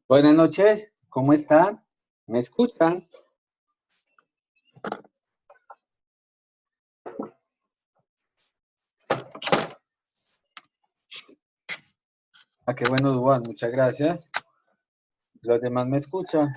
Buenas noches, ¿cómo están? ¿Me escuchan? Ah, qué bueno, Duván, muchas gracias. Los demás me escuchan.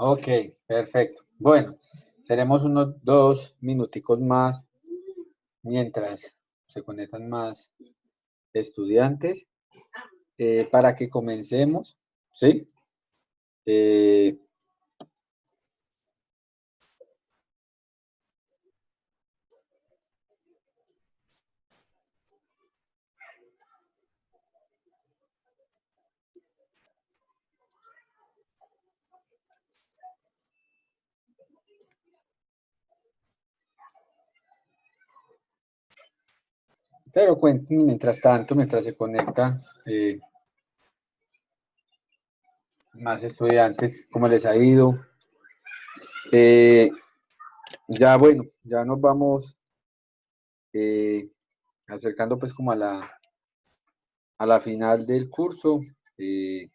Ok, perfecto. Bueno, tenemos unos 2 minuticos más mientras se conectan más estudiantes para que comencemos, ¿sí? Eh, pero cuéntenme mientras tanto, mientras se conectan más estudiantes, ¿cómo les ha ido? Eh, ya bueno, ya nos vamos eh, acercando pues como a la final del curso. Eh,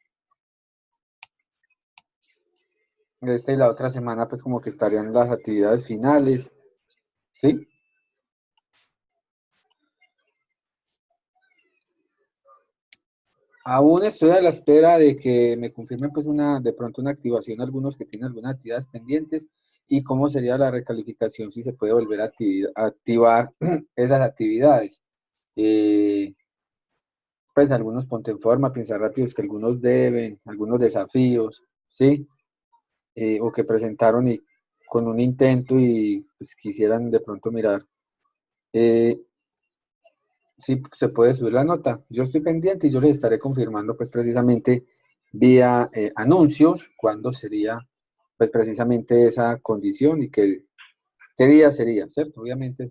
esta y la otra semana pues como que estarían las actividades finales, ¿sí? Aún estoy a la espera de que me confirmen pues de pronto una activación, algunos que tienen algunas actividades pendientes y cómo sería la recalificación si se puede volver a activar esas actividades. Eh, pues algunos ponte en forma, pensar rápidos que algunos deben, algunos desafíos, ¿sí? O que presentaron y con un intento y pues quisieran de pronto mirar eh, si se puede subir la nota. Yo estoy pendiente y yo les estaré confirmando pues precisamente vía anuncios cuándo sería pues precisamente esa condición y qué día sería, ¿cierto? Obviamente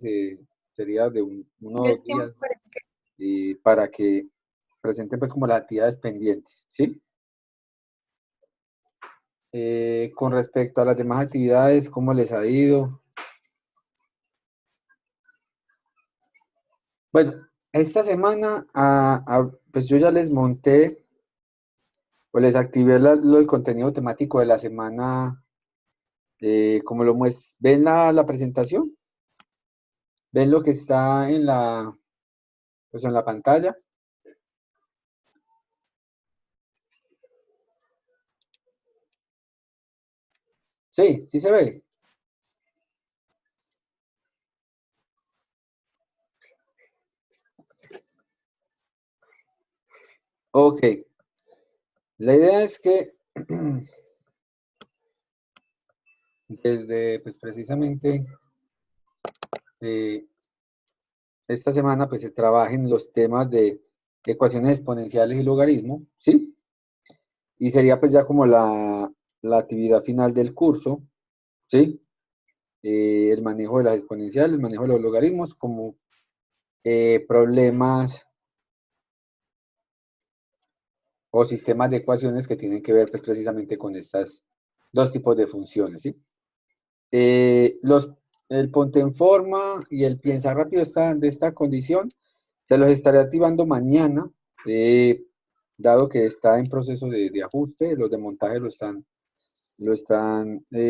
sería de uno o dos días para que presenten pues como las actividades pendientes, ¿sí? Con respecto a las demás actividades, ¿cómo les ha ido? Bueno, esta semana pues yo ya les monté o les activé el contenido temático de la semana, como lo muestro. ¿Ven la presentación? ¿Ven lo que está pues en la pantalla? Sí, sí se ve. Ok, la idea es que desde, pues precisamente, eh, esta semana, pues se trabajen los temas de ecuaciones exponenciales y logaritmo, ¿sí? Y sería pues ya como la actividad final del curso, ¿sí? El manejo de las exponenciales, el manejo de los logaritmos, como problemas o sistemas de ecuaciones que tienen que ver pues, precisamente con estas dos tipos de funciones, ¿sí? Eh, los, el ponte en forma y el piensa rápido de esta condición se los estaré activando mañana, eh, dado que está en proceso de ajuste, los de montaje lo están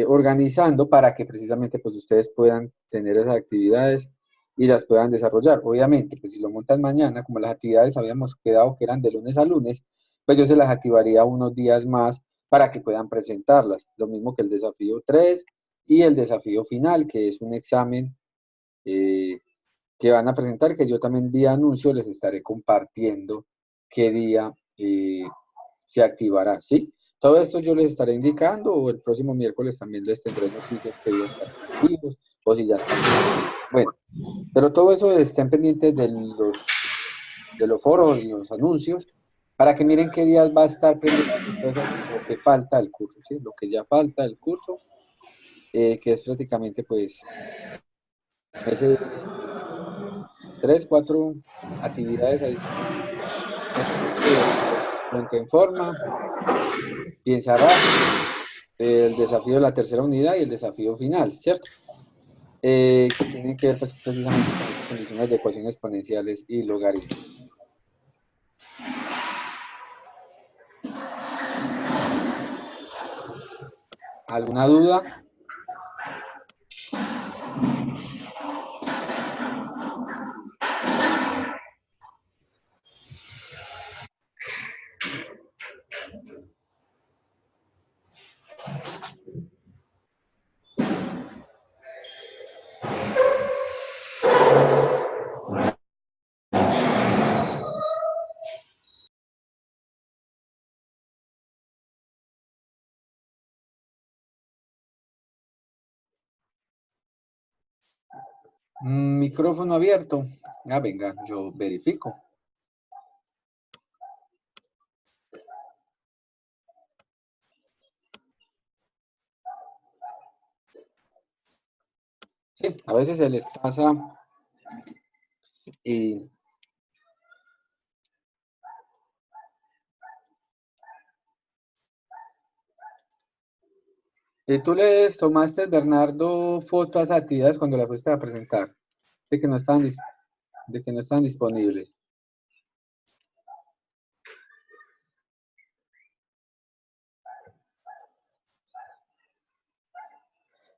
organizando para que precisamente pues ustedes puedan tener esas actividades y las puedan desarrollar. Obviamente, pues si lo montan mañana, como las actividades habíamos quedado que eran de lunes a lunes, pues yo se las activaría unos días más para que puedan presentarlas. Lo mismo que el desafío 3 y el desafío final, que es un examen eh, que van a presentar, que yo también vía anuncio les estaré compartiendo qué día se activará, ¿sí? Todo esto yo les estaré indicando, o el próximo miércoles también les tendré noticias que ya estarán activos, o si ya están. Bueno, pero todo eso estén pendientes de los los foros, los anuncios, para que miren qué días va a estar pendiente lo que falta del curso, ¿sí? Lo que ya falta del curso, que es prácticamente pues ese 3, 4 actividades adicionales, ponte en forma, piensa rápido, el desafío de la tercera unidad y el desafío final, ¿cierto? Que tienen que ver pues, precisamente con estas condiciones de ecuaciones exponenciales y logaritmos. ¿Alguna duda? Micrófono abierto. Ah, venga, yo verifico. Sí, a veces se les pasa y tú les tomaste, Bernardo, foto a esas actividades cuando las fuiste a presentar, de que no estaban, de que no estaban disponibles.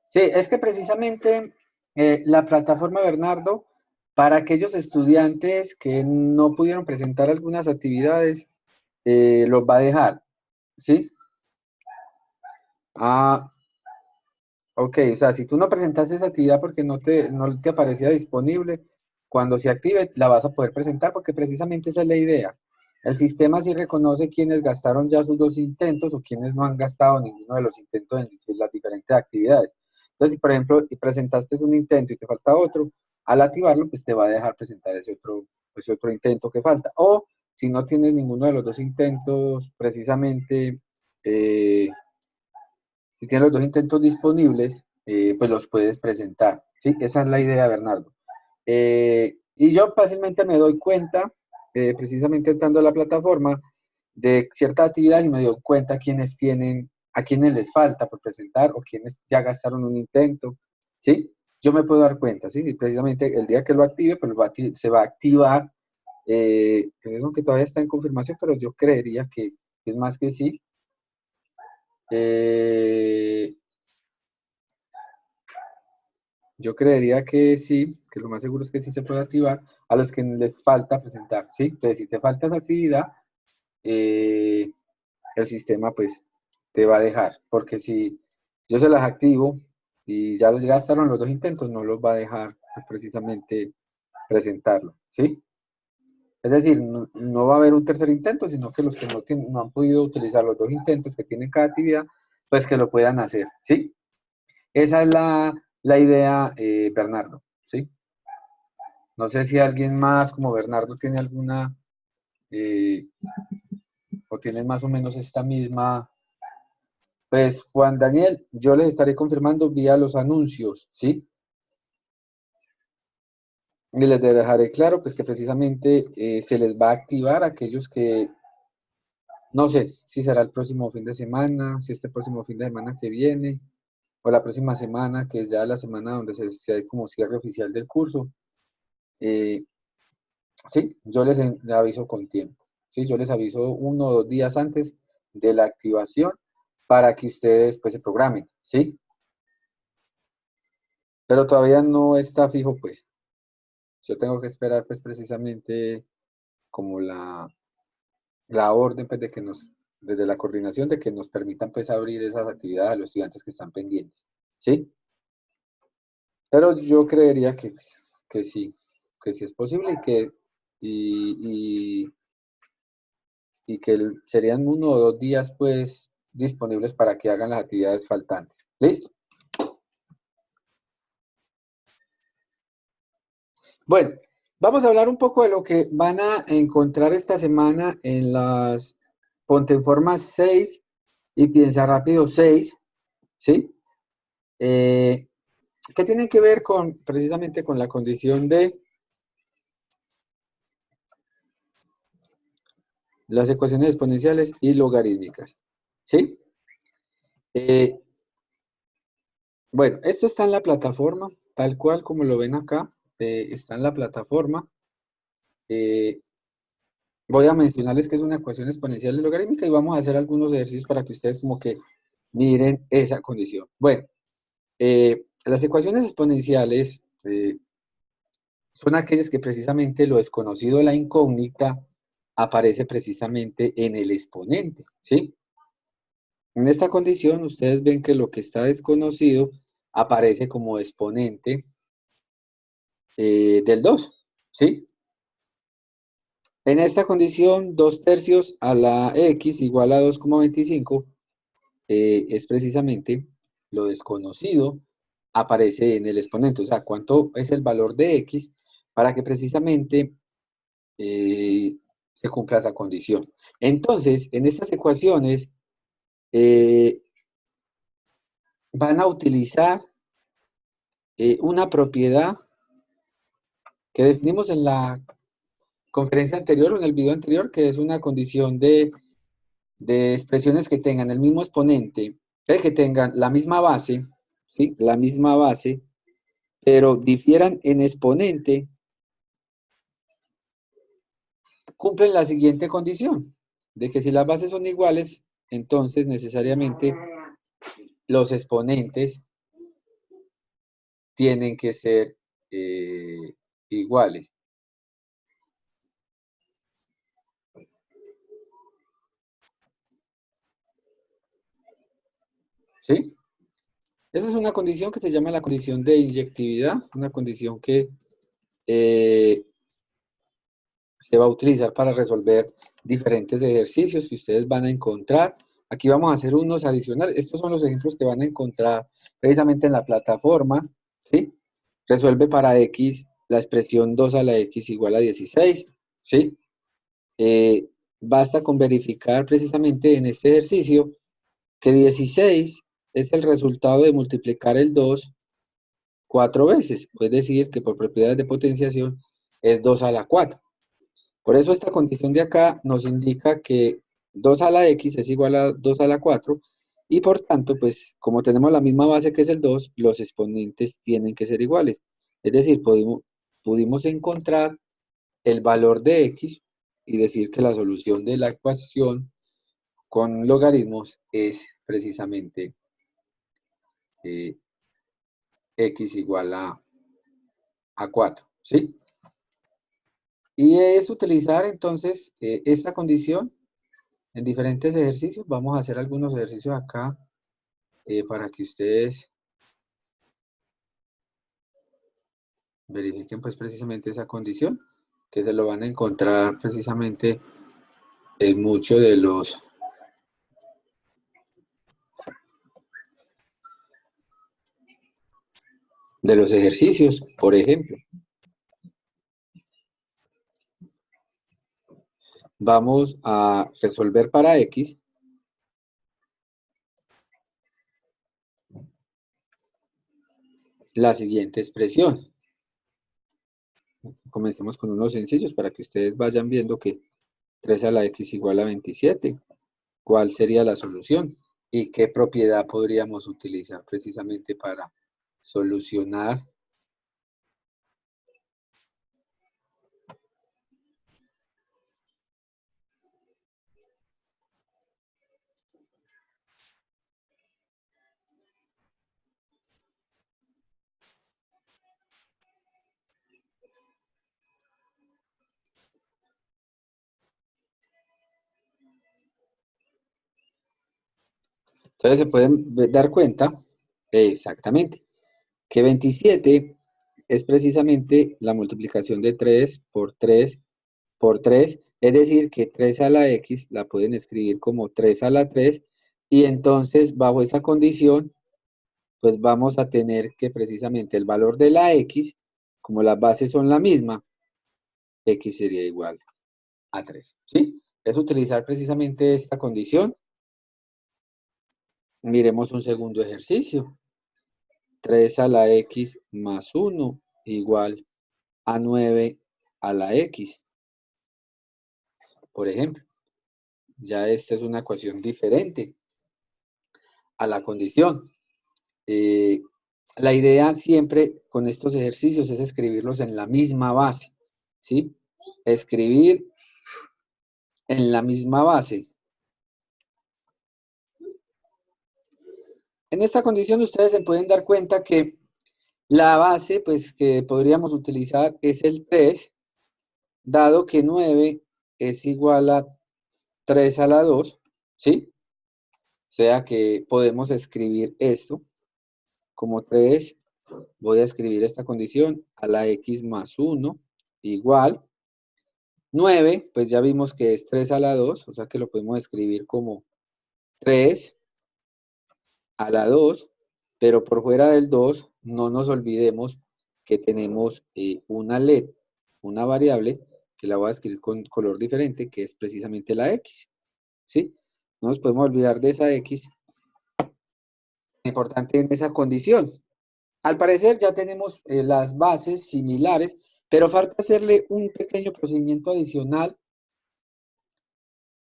Sí, es que precisamente la plataforma, Bernardo, para aquellos estudiantes que no pudieron presentar algunas actividades, los va a dejar, ¿sí? Ah, ok, o sea, si tú no presentaste esa actividad porque no te aparecía disponible, cuando se active la vas a poder presentar porque precisamente esa es la idea. El sistema sí reconoce quienes gastaron ya sus 2 intentos o quienes no han gastado ninguno de los intentos en las diferentes actividades. Entonces, si por ejemplo presentaste un intento y te falta otro, al activarlo, pues te va a dejar presentar ese otro intento que falta. O si no tienes ninguno de los 2 intentos, precisamente si tienes los 2 intentos disponibles, pues los puedes presentar, ¿sí? Esa es la idea, Bernardo. Y yo fácilmente me doy cuenta, precisamente entrando a la plataforma, de cierta actividad y me doy cuenta a quienes les falta por presentar o quienes ya gastaron un intento, ¿sí? Yo me puedo dar cuenta, ¿sí? Y precisamente el día que lo active, pues se va a activar, pues eso que todavía está en confirmación, pero yo creería que es más que sí. Eh, Yo creería que sí, que lo más seguro es que sí se puede activar a los que les falta presentar, ¿sí? Entonces, si te falta esa actividad, eh, el sistema pues te va a dejar, porque si yo se las activo y ya gastaron los 2 intentos, no los va a dejar pues, precisamente presentarlo, ¿sí? Es decir, no va a haber un tercer intento, sino que los que no han podido utilizar los 2 intentos que tienen cada actividad, pues que lo puedan hacer, ¿sí? Esa es la idea, Bernardo, ¿sí? No sé si alguien más como Bernardo tiene alguna, eh, o tiene más o menos esta misma. Pues Juan Daniel, yo les estaré confirmando vía los anuncios, ¿sí? Y les dejaré claro pues que precisamente se les va a activar a aquellos que, no sé si será el próximo fin de semana, si este próximo fin de semana que viene, o la próxima semana, que es ya la semana donde se hay como cierre oficial del curso. Eh, Sí, yo les aviso con tiempo. Sí, yo les aviso 1 o 2 días antes de la activación para que ustedes pues se programen, ¿sí? Pero todavía no está fijo, pues. Yo tengo que esperar pues precisamente como la orden pues de que desde la coordinación de que nos permitan pues abrir esas actividades a los estudiantes que están pendientes, ¿sí? Pero yo creería que que sí es posible y, y, y que serían 1 o 2 días pues disponibles para que hagan las actividades faltantes. ¿Listo? Bueno, Vamos a hablar un poco de lo que van a encontrar esta semana en las Ponte en Forma 6 y Piensa Rápido 6, ¿sí? ¿Qué tienen que ver con, precisamente con la condición de las ecuaciones exponenciales y logarítmicas, ¿sí? Eh, bueno, esto está en la plataforma, tal cual como lo ven acá, está en la plataforma. Eh, Voy a mencionarles que es una ecuación exponencial y logarítmica y vamos a hacer algunos ejercicios para que ustedes como que miren esa condición. Bueno, las ecuaciones exponenciales son aquellas que precisamente lo desconocido, la incógnita, aparece precisamente en el exponente, ¿sí? En esta condición ustedes ven que lo que está desconocido aparece como exponente del 2, ¿sí? En esta condición, 2 tercios a la x igual a 2,25 es precisamente lo desconocido aparece en el exponente, o sea, cuánto es el valor de x para que precisamente se cumpla esa condición. Entonces, en estas ecuaciones eh, van a utilizar una propiedad que definimos en la conferencia anterior o en el video anterior, que es una condición de expresiones que tengan el mismo exponente, que tengan la misma base, ¿sí? La misma base, pero difieran en exponente, cumplen la siguiente condición, de que si las bases son iguales, entonces necesariamente los exponentes tienen que ser iguales. ¿Sí? Esa es una condición que se llama la condición de inyectividad, una condición que eh, se va a utilizar para resolver diferentes ejercicios que ustedes van a encontrar. Aquí vamos a hacer unos adicionales. Estos son los ejemplos que van a encontrar precisamente en la plataforma, ¿sí? Resuelve para x la expresión 2 a la x igual a 16, ¿sí? Basta con verificar precisamente en este ejercicio que 16 es el resultado de multiplicar el 2 4 veces, es decir, que por propiedades de potenciación es 2 a la 4. Por eso esta condición de acá nos indica que 2 a la x es igual a 2 a la 4 y por tanto, pues como tenemos la misma base que es el 2, los exponentes tienen que ser iguales. Es decir, pudimos encontrar el valor de x y decir que la solución de la ecuación con logaritmos es precisamente eh, x igual a 4, ¿sí? Y es utilizar entonces esta condición en diferentes ejercicios. Vamos a hacer algunos ejercicios acá para que ustedes verifiquen pues precisamente esa condición, que se lo van a encontrar precisamente en muchos de los ejercicios. Por ejemplo, vamos a resolver para x la siguiente expresión. Comencemos con unos sencillos para que ustedes vayan viendo que 3 a la x igual a 27. ¿Cuál sería la solución? ¿Y qué propiedad podríamos utilizar precisamente para solucionar? Entonces se pueden dar cuenta, exactamente, que 27 es precisamente la multiplicación de 3 por 3, es decir, que 3 a la x la pueden escribir como 3 a la 3, y entonces bajo esa condición, pues vamos a tener que precisamente el valor de la x, como las bases son la misma, x sería igual a 3, ¿sí? Es utilizar precisamente esta condición. Miremos un segundo ejercicio. 3 a la x más 1 igual a 9 a la x. Por ejemplo, ya esta es una ecuación diferente a la condición. La idea siempre con estos ejercicios es escribirlos en la misma base, ¿sí? Escribir en la misma base. En esta condición ustedes se pueden dar cuenta que la base, pues, que podríamos utilizar es el 3, dado que 9 es igual a 3 a la 2, ¿sí? O sea que podemos escribir esto como 3, voy a escribir esta condición, a la x más 1 igual 9, pues ya vimos que es 3 a la 2, o sea que lo podemos escribir como 3 a la 2, pero por fuera del 2 no nos olvidemos que tenemos una LED, una variable, que la voy a escribir con color diferente, que es precisamente la x, ¿sí? No nos podemos olvidar de esa x, importante en esa condición. Al parecer ya tenemos las bases similares, pero falta hacerle un pequeño procedimiento adicional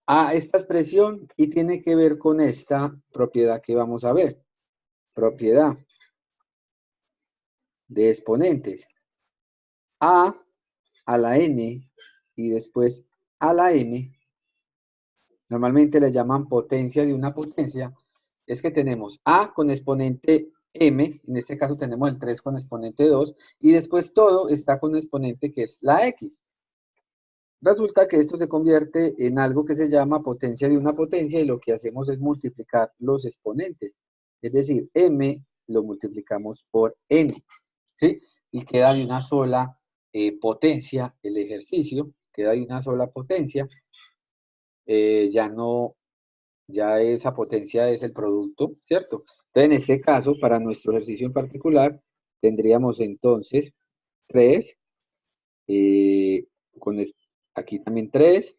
a esta expresión y tiene que ver con esta propiedad que vamos a ver. Propiedad de exponentes. A la n y después a la m. Normalmente le llaman potencia de una potencia. Es que tenemos a con exponente m, en este caso tenemos el 3 con exponente 2, y después todo está con un exponente que es la x. Resulta que esto se convierte en algo que se llama potencia de una potencia y lo que hacemos es multiplicar los exponentes. Es decir, m lo multiplicamos por n, ¿sí? Y queda de una sola potencia el ejercicio, queda de una sola potencia. Ya esa potencia es el producto, ¿cierto? Entonces, en este caso, para nuestro ejercicio en particular, tendríamos entonces 3, con aquí también 3.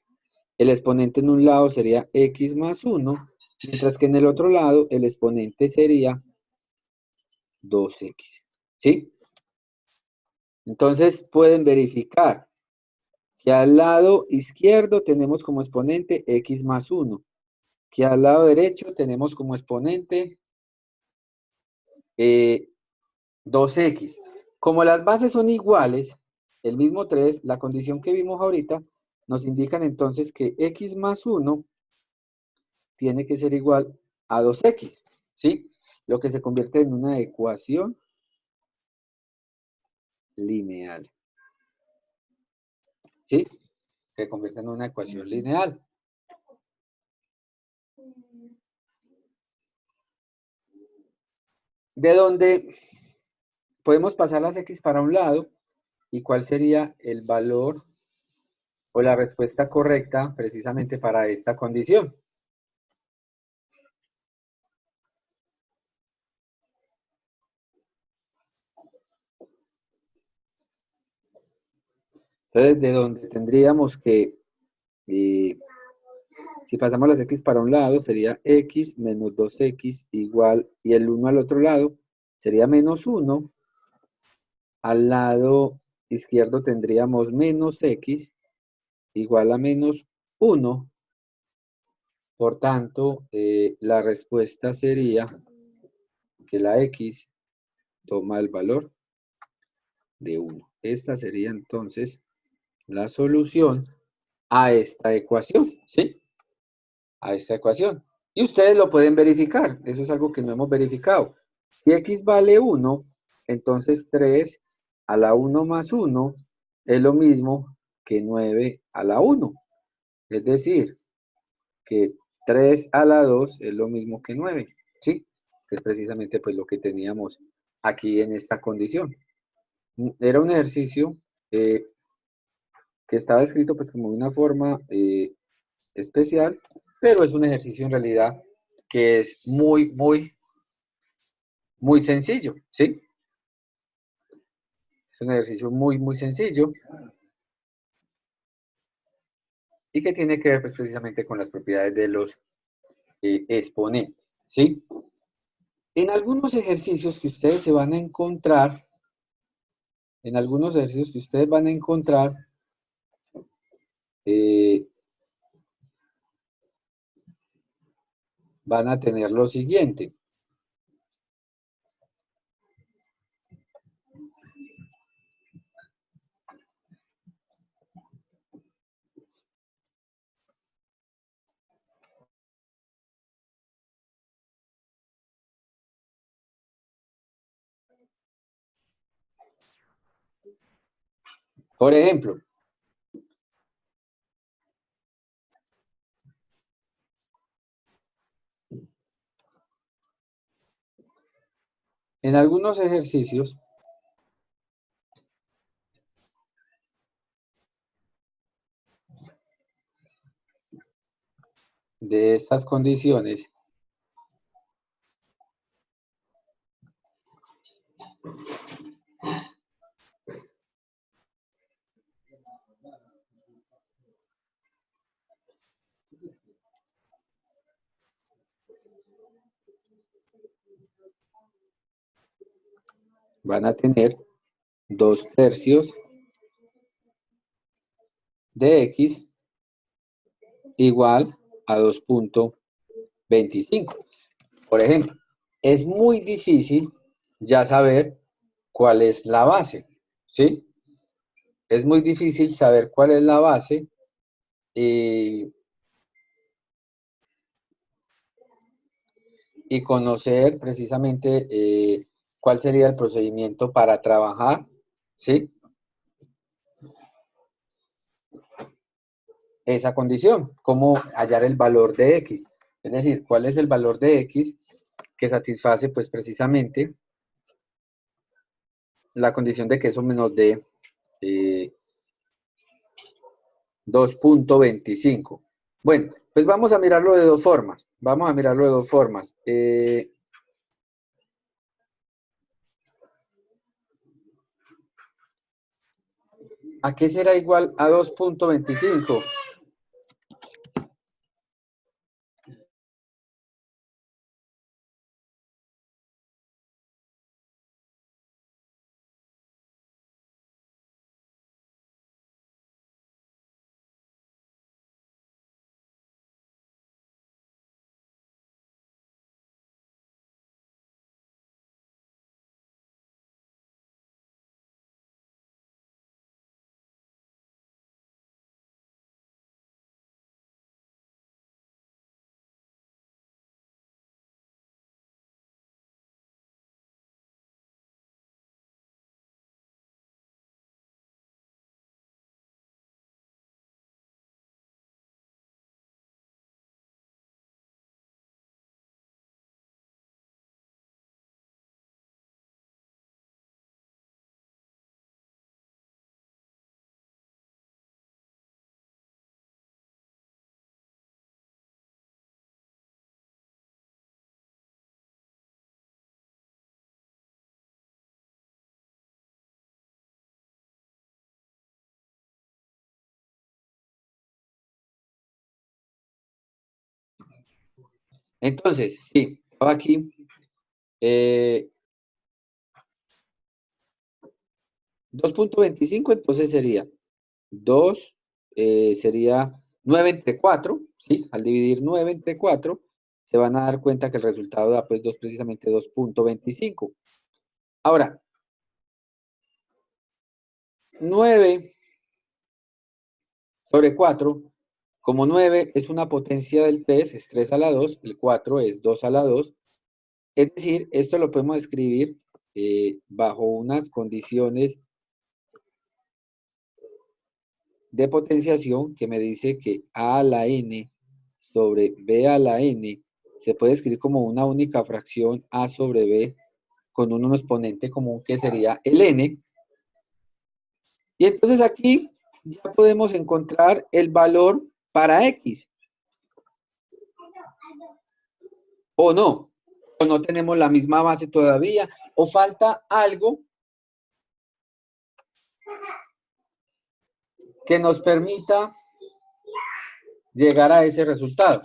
El exponente en un lado sería x más 1, mientras que en el otro lado el exponente sería 2x, ¿sí? Entonces pueden verificar que al lado izquierdo tenemos como exponente x más 1, que al lado derecho tenemos como exponente 2x. Como las bases son iguales, el mismo 3, la condición que vimos ahorita, nos indican entonces que x más 1 tiene que ser igual a 2x, ¿sí? Lo que se convierte en una ecuación lineal, ¿sí? Se convierte en una ecuación lineal. De donde podemos pasar las x para un lado, ¿y cuál sería el valor o la respuesta correcta precisamente para esta condición? Entonces, de donde tendríamos que, si pasamos las x para un lado, sería x menos 2x igual, y el 1 al otro lado sería menos 1. Al lado izquierdo tendríamos menos x igual a menos 1. Por tanto, la respuesta sería que la x toma el valor de 1. Esta sería entonces la solución a esta ecuación, ¿sí? A esta ecuación. Y ustedes lo pueden verificar, eso es algo que no hemos verificado. Si x vale 1, entonces 3 a la 1 más 1 es lo mismo que 9 a la 1. Es decir, que 3 a la 2 es lo mismo que 9, ¿sí? Que es precisamente pues lo que teníamos aquí en esta condición. Era un ejercicio que estaba escrito pues como de una forma especial, pero es un ejercicio en realidad que es muy sencillo, ¿sí? Es un ejercicio muy sencillo. y que tiene que ver pues, precisamente con las propiedades de los exponentes, ¿sí? En algunos ejercicios que ustedes se van a encontrar, van a tener lo siguiente. Por ejemplo, en algunos ejercicios de estas condiciones, van a tener 2/3 de x igual a 2.25. Por ejemplo, es muy difícil ya saber cuál es la base, ¿sí? Es muy difícil saber cuál es la base y conocer precisamente cuál sería el procedimiento para trabajar, ¿sí? Esa condición, cómo hallar el valor de x. Es decir, cuál es el valor de x que satisface pues precisamente la condición de que eso menos de 2.25. Bueno, pues vamos a mirarlo de dos formas. ¿A qué será igual a 2.25? Entonces, sí, aquí 2.25, entonces sería 2, sería 9 entre 4, ¿sí? Al dividir 9 entre 4, se van a dar cuenta que el resultado da pues precisamente 2.25. Ahora, 9 sobre 4, como 9 es una potencia del 3, es 3 a la 2, el 4 es 2 a la 2, es decir, esto lo podemos escribir bajo unas condiciones de potenciación que me dice que a a la n sobre b a la n se puede escribir como una única fracción a sobre b con un exponente común que sería el n. Y entonces aquí ya podemos encontrar el valor para x. O no tenemos la misma base todavía, o falta algo que nos permita llegar a ese resultado.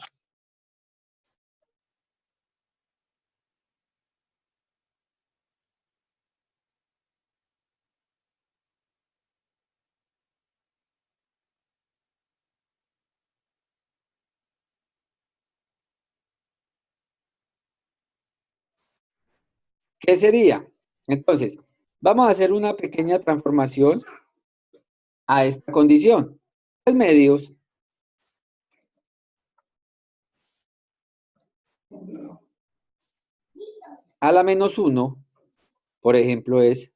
¿Qué sería? Entonces, vamos a hacer una pequeña transformación a esta condición. 3 medios a la menos 1, por ejemplo, es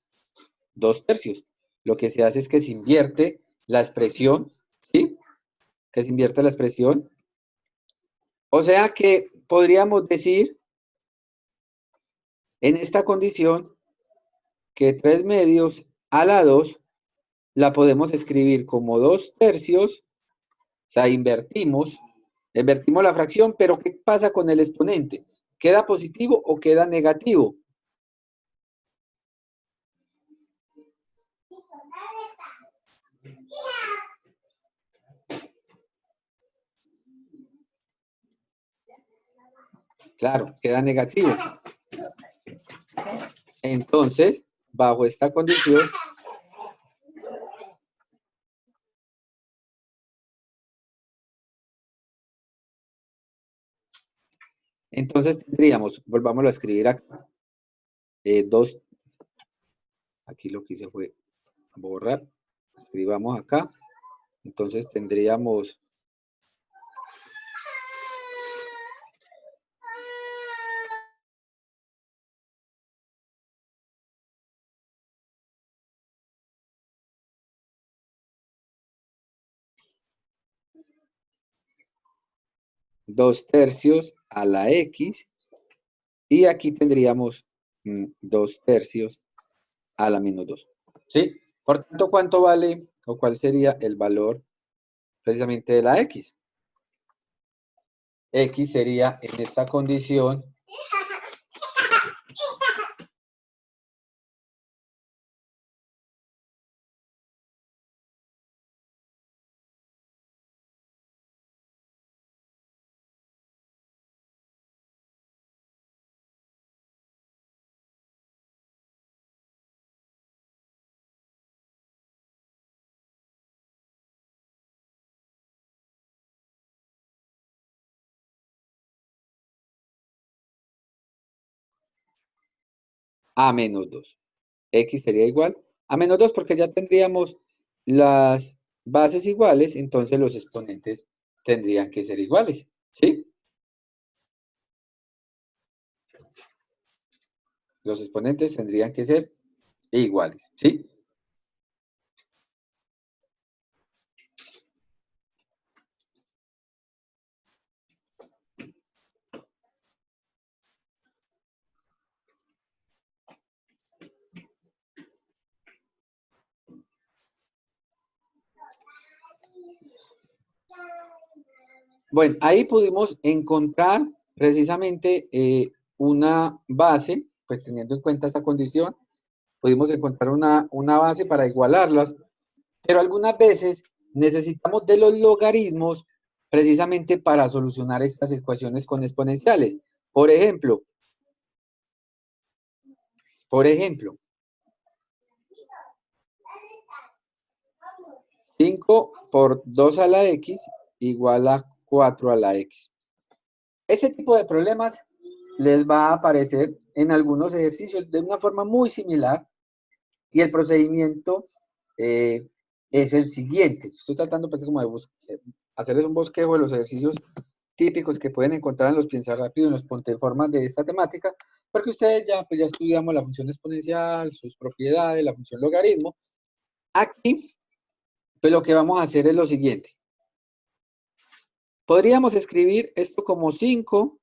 2 tercios. Lo que se hace es que se invierte la expresión, ¿sí? Que se invierte la expresión. O sea que podríamos decir en esta condición que 3 medios a la 2 la podemos escribir como 2 tercios, o sea, invertimos la fracción, pero ¿qué pasa con el exponente? ¿Queda positivo o queda negativo? Claro, queda negativo. Entonces, bajo esta condición, entonces tendríamos, volvámoslo a escribir acá, 2, aquí lo que hice fue borrar, escribamos acá, entonces tendríamos 2 tercios a la X, y aquí tendríamos 2 tercios a la menos 2. ¿Sí? Por tanto, ¿cuánto vale o cuál sería el valor precisamente de la X? X sería en esta condición a menos 2. X sería igual a menos 2 porque ya tendríamos las bases iguales, entonces los exponentes tendrían que ser iguales, ¿sí? Los exponentes tendrían que ser iguales, ¿sí? Bueno, ahí pudimos encontrar precisamente una base, pues teniendo en cuenta esta condición, pudimos encontrar una base para igualarlas, pero algunas veces necesitamos de los logaritmos precisamente para solucionar estas ecuaciones con exponenciales. Por ejemplo, 5 por 2 a la X igual a 4 a la X. Este tipo de problemas les va a aparecer en algunos ejercicios de una forma muy similar y el procedimiento es el siguiente. Estoy tratando pues, como de hacerles un bosquejo de los ejercicios típicos que pueden encontrar en los piensa rápido, en los ponteformas de esta temática, porque ustedes ya, pues, ya estudiamos la función exponencial, sus propiedades, la función logaritmo. Aquí, pues lo que vamos a hacer es lo siguiente. Podríamos escribir esto como 5,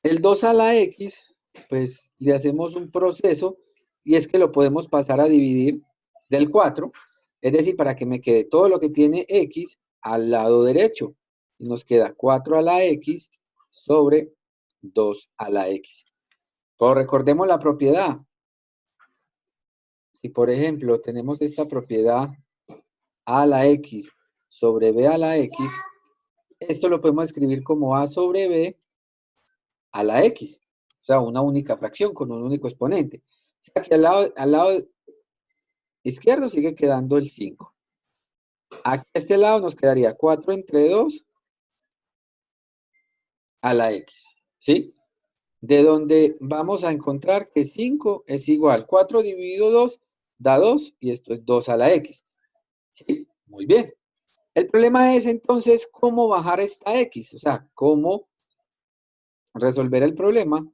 el 2 a la X, pues le hacemos un proceso y es que lo podemos pasar a dividir del 4, es decir, para que me quede todo lo que tiene X al lado derecho. Y nos queda 4 a la X sobre 2 a la X. Pero recordemos la propiedad. Si, por ejemplo, tenemos esta propiedad a la X sobre b a la x, esto lo podemos escribir como a sobre b a la x. O sea, una única fracción con un único exponente. O sea que al lado izquierdo sigue quedando el 5. Aquí a este lado nos quedaría 4 entre 2 a la x, ¿sí? De donde vamos a encontrar que 5 es igual. 4 dividido 2 da 2 y esto es 2 a la x. ¿Sí? Muy bien. El problema es entonces cómo bajar esta x, o sea, cómo resolver el problema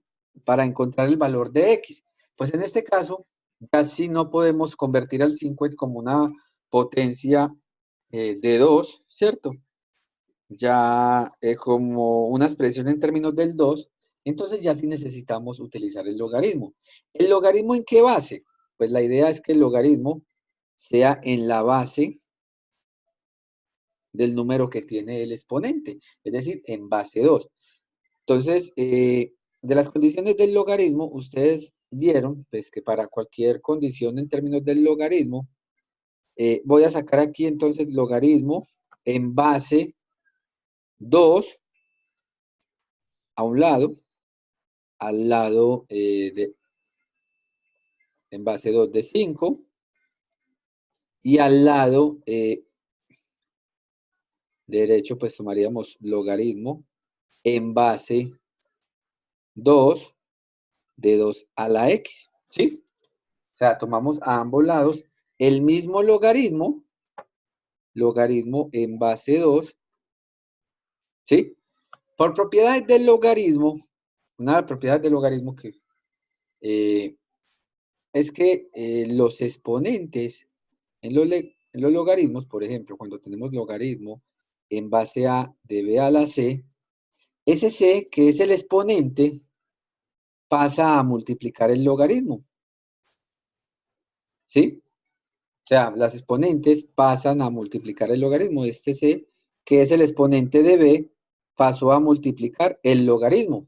para encontrar el valor de x. Pues en este caso, casi no podemos convertir al 5 como una potencia de 2, ¿cierto? Ya como una expresión en términos del 2, entonces ya sí necesitamos utilizar el logaritmo. ¿El logaritmo en qué base? Pues la idea es que el logaritmo sea en la base del número que tiene el exponente, es decir, en base 2. Entonces, de las condiciones del logaritmo, ustedes vieron pues, que para cualquier condición en términos del logaritmo, voy a sacar aquí entonces logaritmo en base 2 a un lado, al lado en base 2 de 5 y al lado derecho pues tomaríamos logaritmo en base 2 de 2 a la x, ¿sí? O sea, tomamos a ambos lados el mismo logaritmo en base 2, ¿sí? Por propiedades del logaritmo, una propiedad del logaritmo que es que los exponentes en los logaritmos, por ejemplo, cuando tenemos logaritmo en base a de b a la c, ese c, que es el exponente, pasa a multiplicar el logaritmo, ¿sí? O sea, las exponentes pasan a multiplicar el logaritmo. Este c, que es el exponente de b, pasó a multiplicar el logaritmo.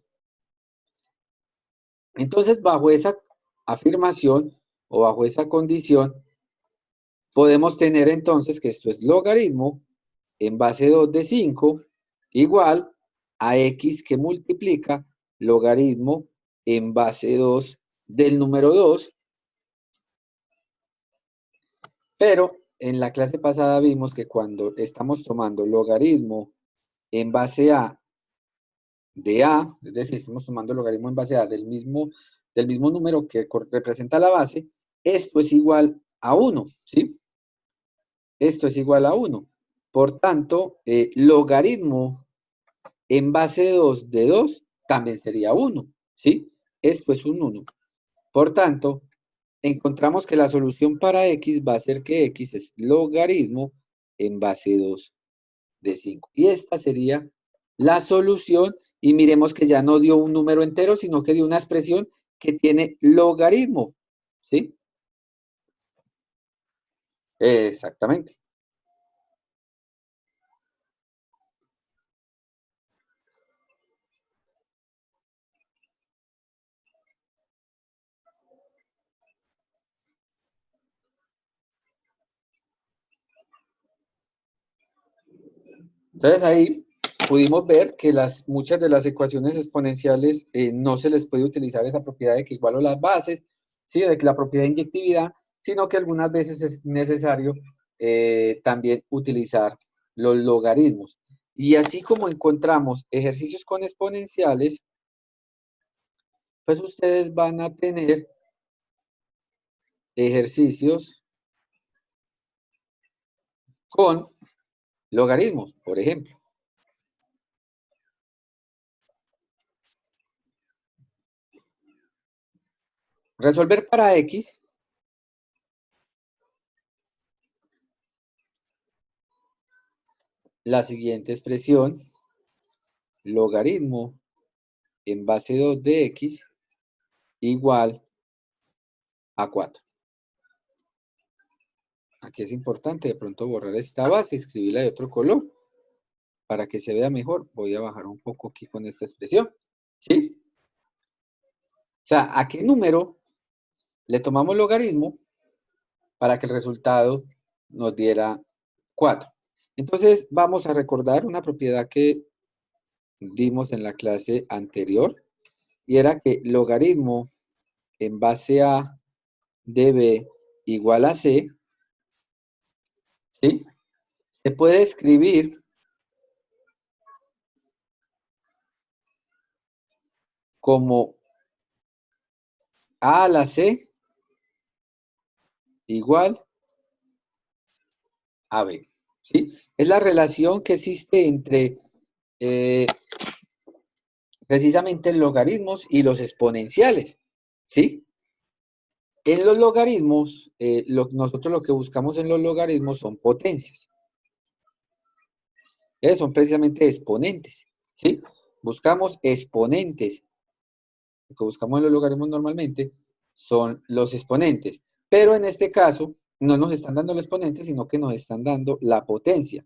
Entonces, bajo esa afirmación o bajo esa condición, podemos tener entonces que esto es logaritmo en base 2 de 5 igual a x que multiplica logaritmo en base 2 del número 2. Pero en la clase pasada vimos que cuando estamos tomando logaritmo en base a de a, es decir, estamos tomando logaritmo en base a del mismo número que representa la base, esto es igual a 1, ¿sí? Esto es igual a 1. Por tanto, logaritmo en base 2 de 2 también sería 1, ¿sí? Esto es un 1. Por tanto, encontramos que la solución para x va a ser que x es logaritmo en base 2 de 5. Y esta sería la solución. Y miremos que ya no dio un número entero, sino que dio una expresión que tiene logaritmo, ¿sí? Exactamente. Entonces ahí pudimos ver que muchas de las ecuaciones exponenciales no se les puede utilizar esa propiedad de que igualo las bases, ¿sí? De que la propiedad de inyectividad, sino que algunas veces es necesario también utilizar los logaritmos. Y así como encontramos ejercicios con exponenciales, pues ustedes van a tener ejercicios con logaritmos, por ejemplo. Resolver para x la siguiente expresión, logaritmo en base 2 de x igual a 4. Aquí es importante de pronto borrar esta base, escribirla de otro color, para que se vea mejor. Voy a bajar un poco aquí con esta expresión, ¿sí? O sea, ¿a qué número le tomamos logaritmo para que el resultado nos diera 4? Entonces, vamos a recordar una propiedad que dimos en la clase anterior, y era que logaritmo en base a de b igual a c, ¿sí? Se puede escribir como a la c igual a b, ¿sí? Es la relación que existe entre eh, precisamente logaritmos y los exponenciales, ¿sí? En los logaritmos, nosotros lo que buscamos en los logaritmos son potencias. Son precisamente exponentes, ¿sí? Buscamos exponentes. Lo que buscamos en los logaritmos normalmente son los exponentes. Pero en este caso, no nos están dando el exponente, sino que nos están dando la potencia.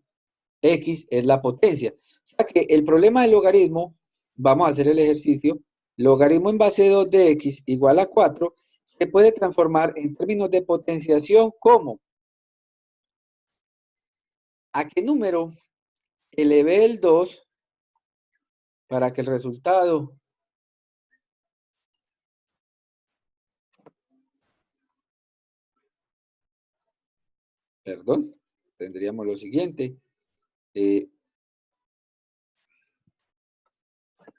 X es la potencia. O sea que el problema del logaritmo, vamos a hacer el ejercicio, logaritmo en base 2 de X igual a 4, se puede transformar en términos de potenciación como ¿a qué número elevé el 2 para que el resultado, perdón, tendríamos lo siguiente,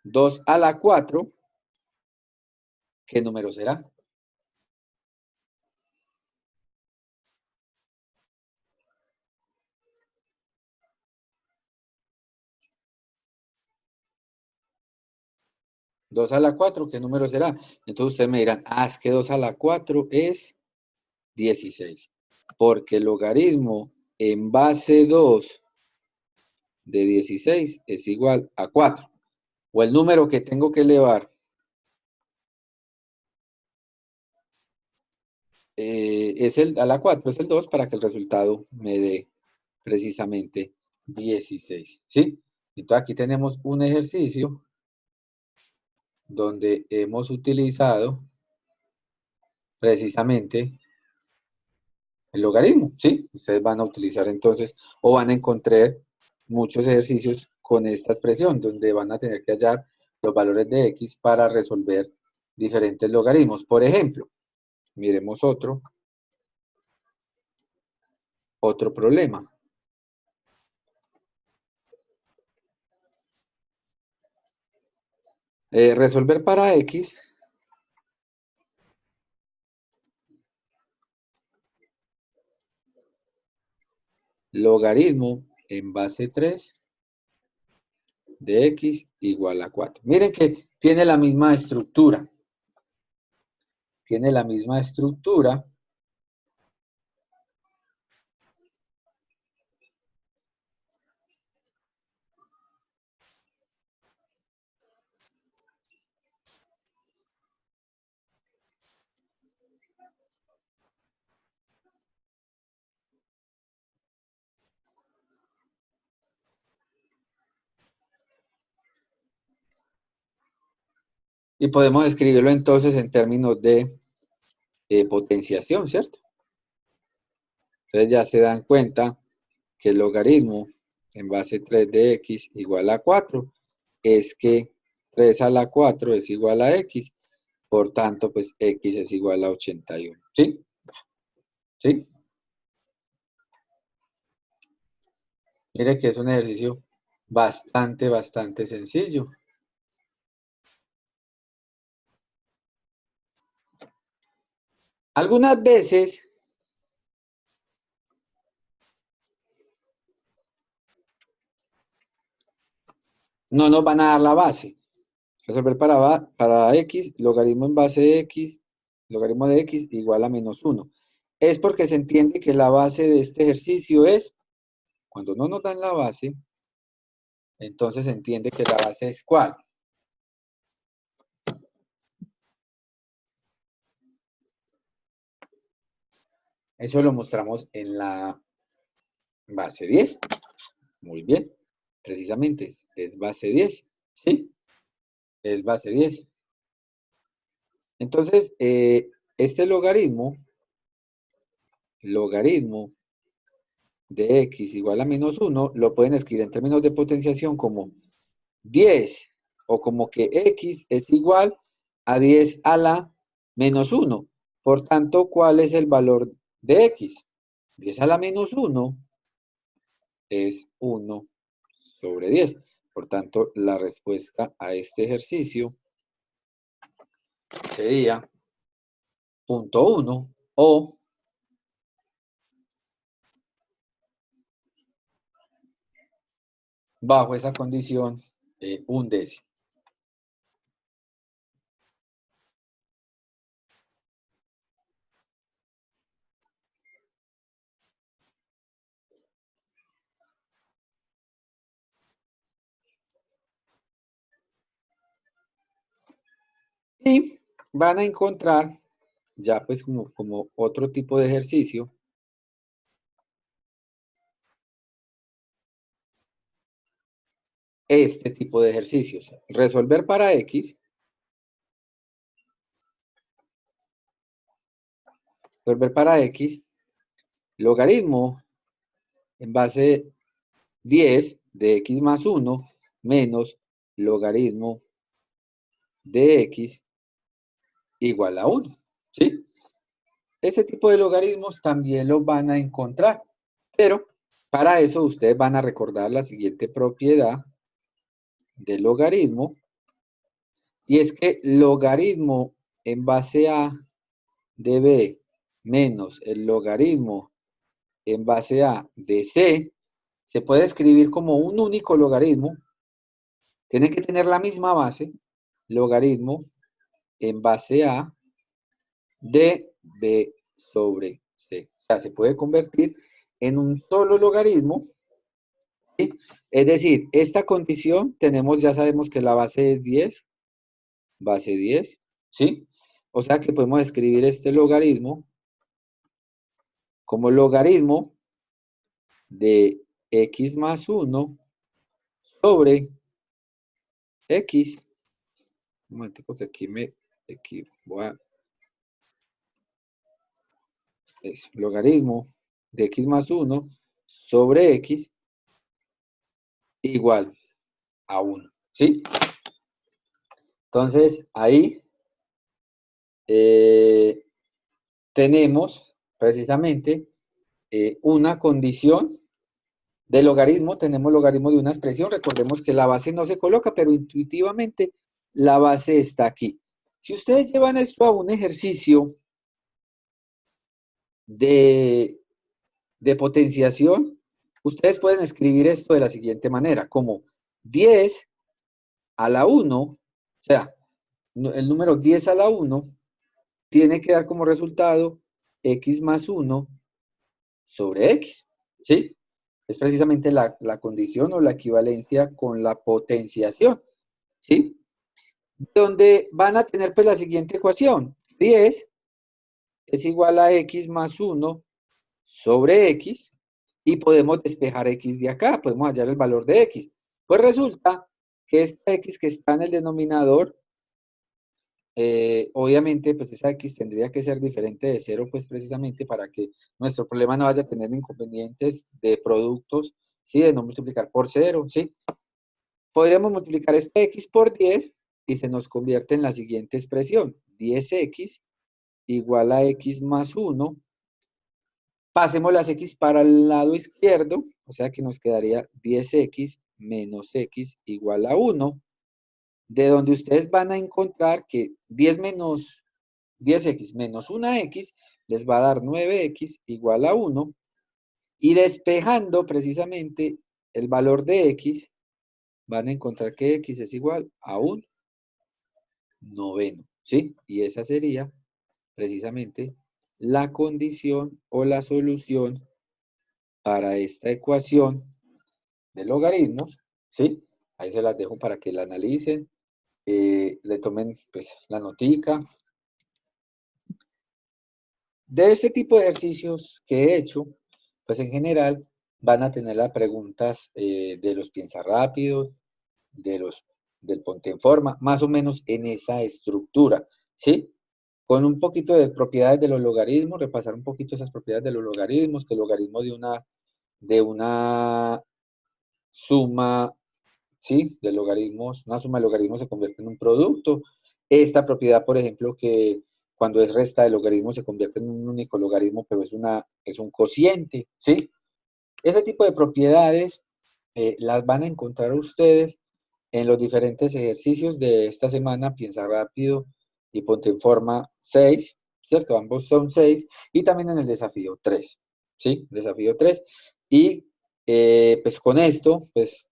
2 a la 4, ¿qué número será? Dos a la 4, ¿qué número será? Entonces ustedes me dirán, es que 2 a la 4 es 16, porque el logaritmo en base 2 de 16 es igual a 4. O el número que tengo que elevar a la 4 es el 2 para que el resultado me dé precisamente 16. ¿Sí? Entonces aquí tenemos un ejercicio donde hemos utilizado precisamente el logaritmo. ¿Sí? Ustedes van a utilizar entonces o van a encontrar muchos ejercicios con esta expresión donde van a tener que hallar los valores de X para resolver diferentes logaritmos. Por ejemplo, miremos otro problema. Resolver para X logaritmo en base 3 de X igual a 4. Miren que tiene la misma estructura. Tiene la misma estructura. Y podemos escribirlo entonces en términos de potenciación, ¿cierto? Entonces ya se dan cuenta que el logaritmo en base 3 de X igual a 4 es que 3 a la 4 es igual a X, por tanto, pues X es igual a 81. ¿Sí? ¿Sí? Mire que es un ejercicio bastante sencillo. Algunas veces no nos van a dar la base. Resolver para X, logaritmo en base de X, logaritmo de X igual a -1. Es porque se entiende que la base de este ejercicio es, cuando no nos dan la base, entonces se entiende que la base es ¿cuál? Eso lo mostramos en la base 10. Muy bien. Precisamente es base 10. ¿Sí? Es base 10. Entonces, este logaritmo de x igual a menos 1, lo pueden escribir en términos de potenciación como 10, o como que x es igual a 10 a la menos 1. Por tanto, ¿cuál es el valor de x? 10 a la menos 1 es 1 sobre 10. Por tanto, la respuesta a este ejercicio sería punto 1 o bajo esa condición, un décimo. Y van a encontrar, ya pues como otro tipo de ejercicio, este tipo de ejercicios. Resolver para x, logaritmo en base 10 de x más 1 menos logaritmo de x igual a 1, ¿sí? Este tipo de logaritmos también los van a encontrar, pero para eso ustedes van a recordar la siguiente propiedad del logaritmo, y es que logaritmo en base a de b menos el logaritmo en base a de c se puede escribir como un único logaritmo. Tiene que tener la misma base, logaritmo en base a de b sobre c. O sea, se puede convertir en un solo logaritmo, ¿sí? Es decir, esta condición tenemos, ya sabemos que la base es 10, base 10, ¿sí? O sea que podemos escribir este logaritmo como logaritmo de x más 1 sobre x. Un momento, porque aquí voy a, es logaritmo de x más 1 sobre x igual a 1, ¿sí? Entonces, ahí tenemos precisamente una condición de logaritmo. Tenemos logaritmo de una expresión. Recordemos que la base no se coloca, pero intuitivamente la base está aquí. Si ustedes llevan esto a un ejercicio de potenciación, ustedes pueden escribir esto de la siguiente manera, como 10 a la 1, o sea, el número 10 a la 1 tiene que dar como resultado x más 1 sobre x, ¿sí? Es precisamente la condición o la equivalencia con la potenciación, ¿sí? Donde van a tener pues la siguiente ecuación, 10 es igual a x más 1 sobre x, y podemos despejar x de acá, podemos hallar el valor de x. Pues resulta que esta x que está en el denominador, obviamente, pues esa x tendría que ser diferente de 0, pues precisamente para que nuestro problema no vaya a tener inconvenientes de productos, ¿sí? De no multiplicar por 0, ¿sí? Podríamos multiplicar esta x por 10 y se nos convierte en la siguiente expresión, 10x igual a x más 1. Pasemos las x para el lado izquierdo, o sea que nos quedaría 10x menos x igual a 1, de donde ustedes van a encontrar que 10x menos 1x les va a dar 9x igual a 1, y despejando precisamente el valor de x, van a encontrar que x es igual a un noveno, ¿sí? Y esa sería precisamente la condición o la solución para esta ecuación de logaritmos, ¿sí? Ahí se las dejo para que la analicen, le tomen pues la notica. De este tipo de ejercicios que he hecho, pues en general van a tener las preguntas de los piensa rápidos, del ponte en forma, más o menos en esa estructura, ¿sí? Con un poquito de propiedades de los logaritmos, repasar un poquito esas propiedades de los logaritmos, que el logaritmo de una de una suma, ¿sí? De logaritmos, una suma de logaritmos se convierte en un producto. Esta propiedad, por ejemplo, que cuando es resta de logaritmos se convierte en un único logaritmo, pero es un cociente, ¿sí? Ese tipo de propiedades las van a encontrar ustedes en los diferentes ejercicios de esta semana. Piensa rápido y ponte en forma 6, ¿cierto? Ambos son 6, y también en el desafío 3, ¿sí? Desafío 3. Y pues con esto, pues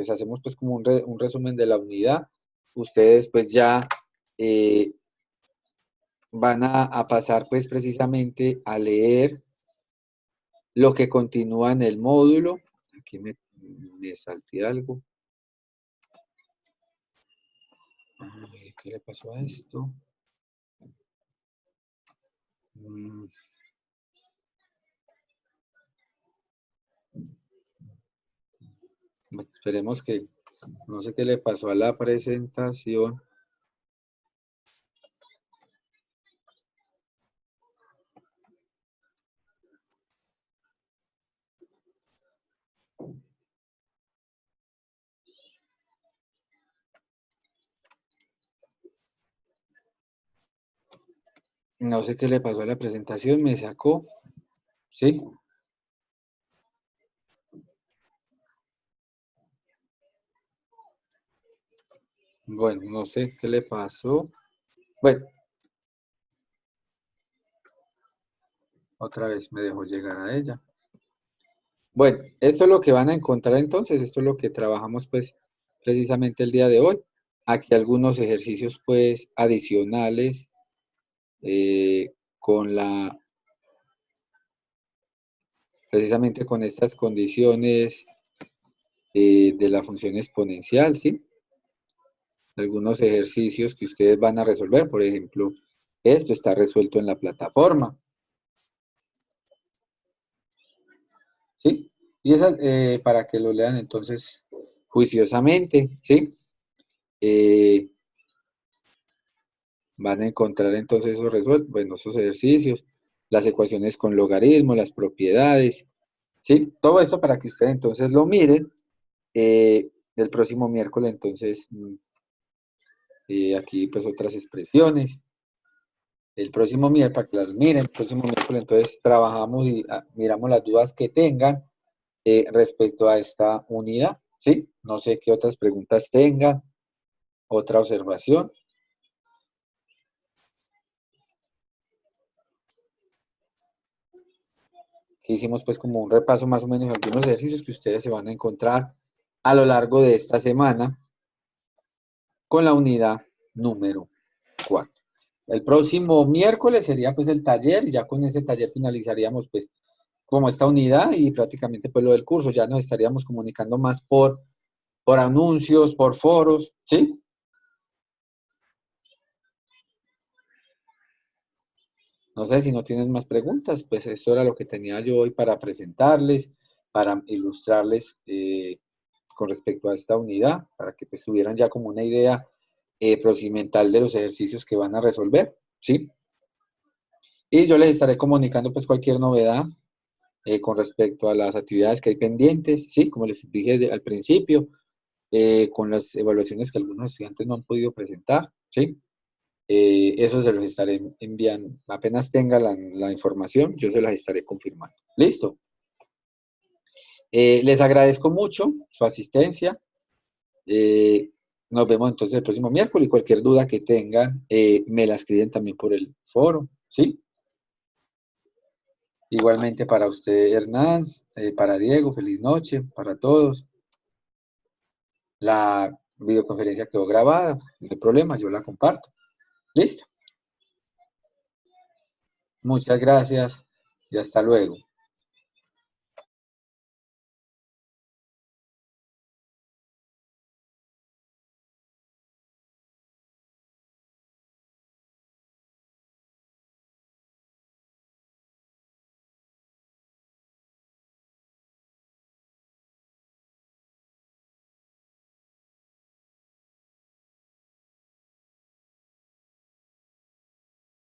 hacemos pues como un resumen de la unidad. Ustedes pues ya van a pasar pues precisamente a leer lo que continúa en el módulo. Aquí me salté algo. Ay, ¿qué le pasó a esto? Bueno, esperemos que, no sé qué le pasó a la presentación. No sé qué le pasó a la presentación, me sacó, ¿sí? Bueno, no sé qué le pasó. Bueno, otra vez me dejó llegar a ella. Bueno, esto es lo que van a encontrar entonces, esto es lo que trabajamos pues precisamente el día de hoy. Aquí algunos ejercicios pues adicionales con precisamente con estas condiciones de la función exponencial, ¿sí? Algunos ejercicios que ustedes van a resolver, por ejemplo, esto está resuelto en la plataforma, ¿sí? Y para que lo lean entonces juiciosamente, ¿sí? Van a encontrar entonces esos resueltos, bueno, esos ejercicios, las ecuaciones con logaritmos, las propiedades, ¿sí? Todo esto para que ustedes entonces lo miren el próximo miércoles, entonces, aquí pues otras expresiones. El próximo miércoles, para que las miren, el próximo miércoles entonces trabajamos y miramos las dudas que tengan respecto a esta unidad, ¿sí? No sé qué otras preguntas tengan, otra observación. Que hicimos pues como un repaso más o menos de algunos ejercicios que ustedes se van a encontrar a lo largo de esta semana con la unidad número 4. El próximo miércoles sería pues el taller, y ya con ese taller finalizaríamos pues como esta unidad y prácticamente pues lo del curso. Ya nos estaríamos comunicando más por anuncios, por foros, ¿sí? No sé si no tienen más preguntas, pues esto era lo que tenía yo hoy para presentarles, para ilustrarles con respecto a esta unidad, para que pues, tuvieran ya como una idea procedimental de los ejercicios que van a resolver, ¿sí? Y yo les estaré comunicando pues cualquier novedad con respecto a las actividades que hay pendientes, ¿sí? Como les dije al principio, con las evaluaciones que algunos estudiantes no han podido presentar, ¿sí? Eso se los estaré enviando. Apenas tenga la información, yo se las estaré confirmando. ¿Listo? Les agradezco mucho su asistencia. Eh, Nos vemos entonces el próximo miércoles y cualquier duda que tengan, me la escriben también por el foro, ¿sí? Igualmente para usted, Hernán, para Diego, feliz noche, para todos. La videoconferencia quedó grabada, no hay problema, yo la comparto. ¿Listo? Muchas gracias y hasta luego.